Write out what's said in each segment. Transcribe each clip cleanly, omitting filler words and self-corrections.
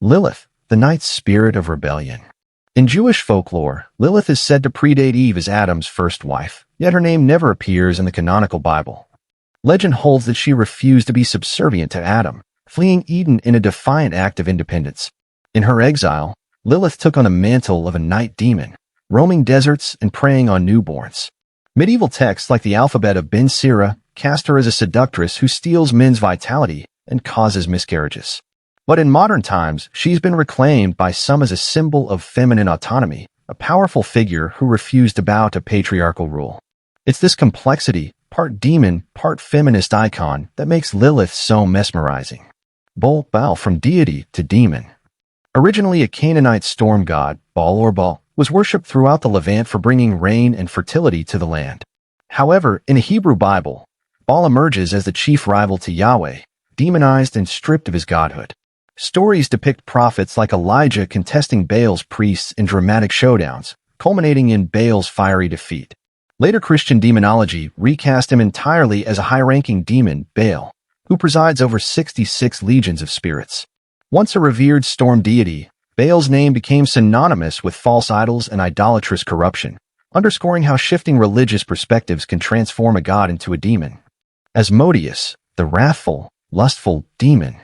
Lilith, the night spirit of rebellion. In Jewish folklore, Lilith is said to predate Eve as Adam's first wife, yet her name never appears in the canonical Bible. Legend holds that she refused to be subservient to Adam, fleeing Eden in a defiant act of independence. In her exile, Lilith took on the mantle of a night demon, roaming deserts and preying on newborns. Medieval texts like the Alphabet of Ben Sira cast her as a seductress who steals men's vitality and causes miscarriages. But in modern times, she's been reclaimed by some as a symbol of feminine autonomy, a powerful figure who refused to bow to patriarchal rule. It's this complexity, part demon, part feminist icon, that makes Lilith so mesmerizing. Baal, from deity to demon. Originally a Canaanite storm god, Baal was worshipped throughout the Levant for bringing rain and fertility to the land. However, in the Hebrew Bible, Baal emerges as the chief rival to Yahweh, demonized and stripped of his godhood. Stories depict prophets like Elijah contesting Baal's priests in dramatic showdowns, culminating in Baal's fiery defeat. Later Christian demonology recast him entirely as a high-ranking demon, Baal, who presides over 66 legions of spirits. Once a revered storm deity, Baal's name became synonymous with false idols and idolatrous corruption, underscoring how shifting religious perspectives can transform a god into a demon. Asmodeus, the wrathful, lustful demon.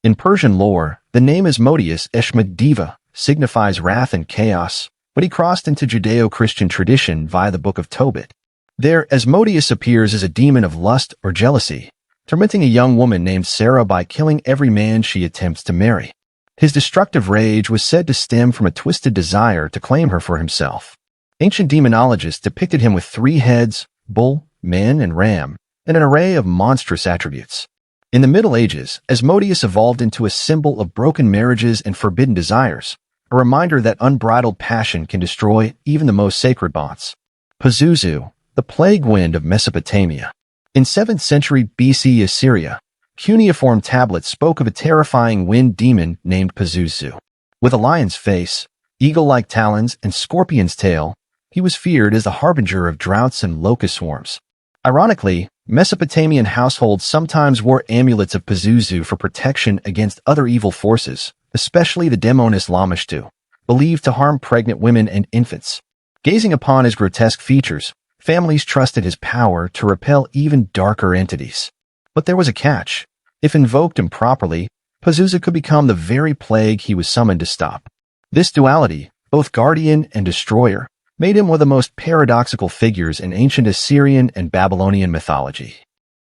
In Persian lore, the name Asmodeus Eshmediva signifies wrath and chaos, but he crossed into Judeo-Christian tradition via the Book of Tobit. There, Asmodeus appears as a demon of lust or jealousy, tormenting a young woman named Sarah by killing every man she attempts to marry. His destructive rage was said to stem from a twisted desire to claim her for himself. Ancient demonologists depicted him with 3 heads, bull, man, and ram, and an array of monstrous attributes. In the Middle Ages, Asmodeus evolved into a symbol of broken marriages and forbidden desires, a reminder that unbridled passion can destroy even the most sacred bonds. Pazuzu, the plague wind of Mesopotamia. In 7th century BC Assyria, cuneiform tablets spoke of a terrifying wind demon named Pazuzu. With a lion's face, eagle-like talons, and scorpion's tail, he was feared as the harbinger of droughts and locust swarms. Ironically, Mesopotamian households sometimes wore amulets of Pazuzu for protection against other evil forces, especially the demoness Lamashtu, believed to harm pregnant women and infants. Gazing upon his grotesque features, families trusted his power to repel even darker entities. But there was a catch. If invoked improperly, Pazuzu could become the very plague he was summoned to stop. This duality, both guardian and destroyer, made him one of the most paradoxical figures in ancient Assyrian and Babylonian mythology.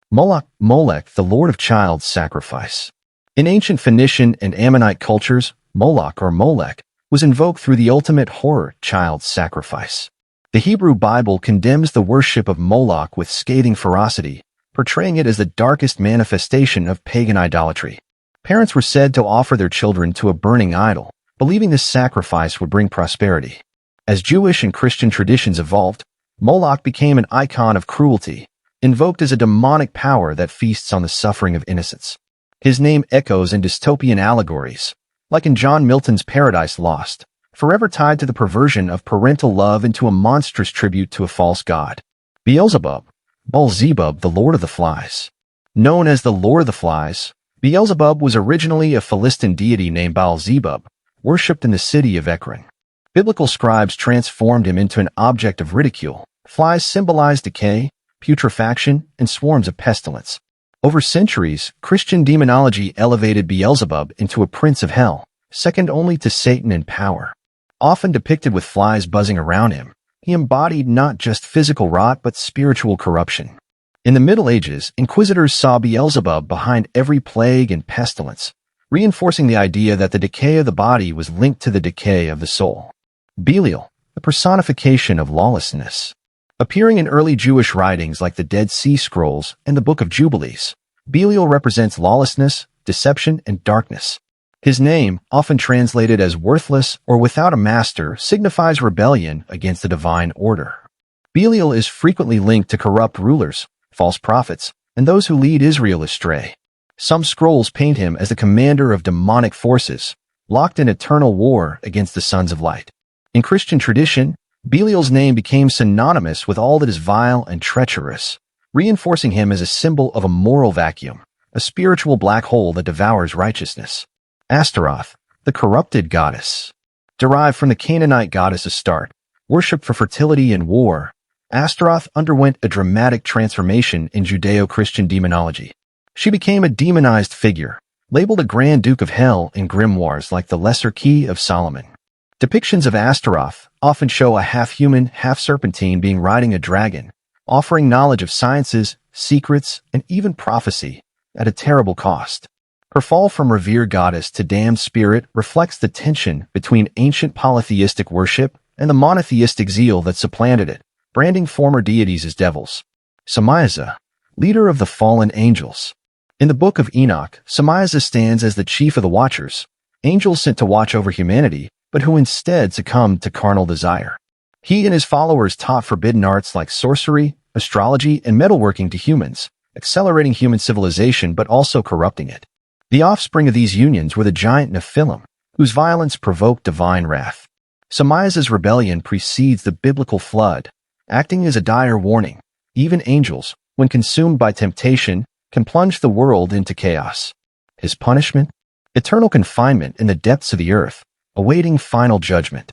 Molech, the lord of child sacrifice. In ancient Phoenician and Ammonite cultures, Moloch or Molech was invoked through the ultimate horror, child sacrifice. The Hebrew Bible condemns the worship of Moloch with scathing ferocity, portraying it as the darkest manifestation of pagan idolatry. Parents were said to offer their children to a burning idol, believing this sacrifice would bring prosperity. As Jewish and Christian traditions evolved, Moloch became an icon of cruelty, invoked as a demonic power that feasts on the suffering of innocents. His name echoes in dystopian allegories, like in John Milton's Paradise Lost, forever tied to the perversion of parental love into a monstrous tribute to a false god. Beelzebub, the Lord of the Flies. Known as the Lord of the Flies, Beelzebub was originally a Philistine deity named Baal-zebub, worshipped in the city of Ekron. Biblical scribes transformed him into an object of ridicule. Flies symbolized decay, putrefaction, and swarms of pestilence. Over centuries, Christian demonology elevated Beelzebub into a prince of hell, second only to Satan in power. Often depicted with flies buzzing around him, he embodied not just physical rot but spiritual corruption. In the Middle Ages, inquisitors saw Beelzebub behind every plague and pestilence, reinforcing the idea that the decay of the body was linked to the decay of the soul. Belial, the personification of lawlessness. Appearing in early Jewish writings like the Dead Sea Scrolls and the Book of Jubilees, Belial represents lawlessness, deception, and darkness. His name, often translated as worthless or without a master, signifies rebellion against the divine order. Belial is frequently linked to corrupt rulers, false prophets, and those who lead Israel astray. Some scrolls paint him as the commander of demonic forces, locked in eternal war against the sons of light. In Christian tradition, Belial's name became synonymous with all that is vile and treacherous, reinforcing him as a symbol of a moral vacuum, a spiritual black hole that devours righteousness. Astaroth, the corrupted goddess. Derived from the Canaanite goddess Astarte, worshipped for fertility and war, Astaroth underwent a dramatic transformation in Judeo-Christian demonology. She became a demonized figure, labeled a Grand Duke of Hell in grimoires like the Lesser Key of Solomon. Depictions of Astaroth often show a half-human, half-serpentine being riding a dragon, offering knowledge of sciences, secrets, and even prophecy at a terrible cost. Her fall from revered goddess to damned spirit reflects the tension between ancient polytheistic worship and the monotheistic zeal that supplanted it, branding former deities as devils. Samiaza, leader of the fallen angels. In the Book of Enoch, Samiaza stands as the chief of the Watchers, angels sent to watch over humanity, but who instead succumbed to carnal desire. He and his followers taught forbidden arts like sorcery, astrology, and metalworking to humans, accelerating human civilization but also corrupting it. The offspring of these unions were the giant Nephilim, whose violence provoked divine wrath. Samiaza's rebellion precedes the biblical flood, acting as a dire warning. Even angels, when consumed by temptation, can plunge the world into chaos. His punishment? Eternal confinement in the depths of the earth, awaiting final judgment.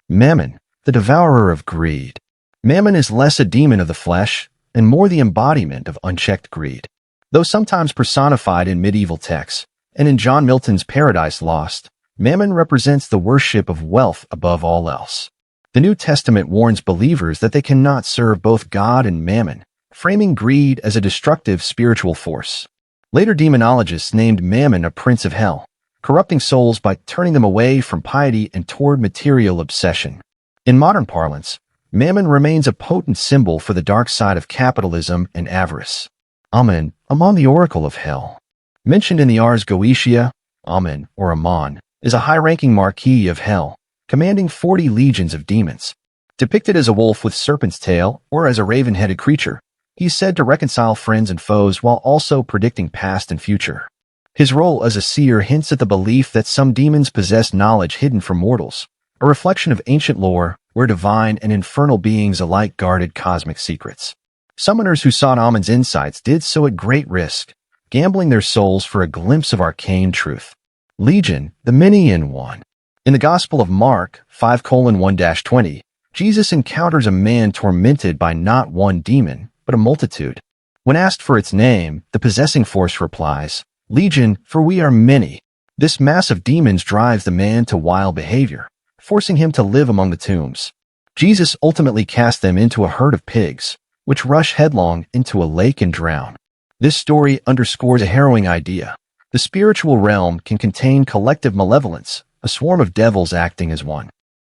Mammon, the devourer of greed. Mammon is less a demon of the flesh and more the embodiment of unchecked greed. Though sometimes personified in medieval texts and in John Milton's Paradise Lost, Mammon represents the worship of wealth above all else. The New Testament warns believers that they cannot serve both God and Mammon, framing greed as a destructive spiritual force. Later demonologists named Mammon a prince of hell, corrupting souls by turning them away from piety and toward material obsession. In modern parlance, Mammon remains a potent symbol for the dark side of capitalism and avarice. Amun, Amon the Oracle of Hell. Mentioned in the Ars Goetia, Amun, or Amon, is a high-ranking marquis of hell, commanding 40 legions of demons. Depicted as a wolf with serpent's tail or as a raven-headed creature, he is said to reconcile friends and foes while also predicting past and future. His role as a seer hints at the belief that some demons possess knowledge hidden from mortals, a reflection of ancient lore where divine and infernal beings alike guarded cosmic secrets. Summoners who sought Amun's insights did so at great risk, gambling their souls for a glimpse of arcane truth. Legion, the many in one. In the Gospel of Mark 5:1-20, Jesus encounters a man tormented by not one demon, but a multitude. When asked for its name, the possessing force replies, "Legion, for we are many." This mass of demons drives the man to wild behavior, forcing him to live among the tombs. Jesus ultimately cast them into a herd of pigs, which rush headlong into a lake and drown. This story underscores a harrowing idea. The spiritual realm can contain collective malevolence, a swarm of devils acting as one.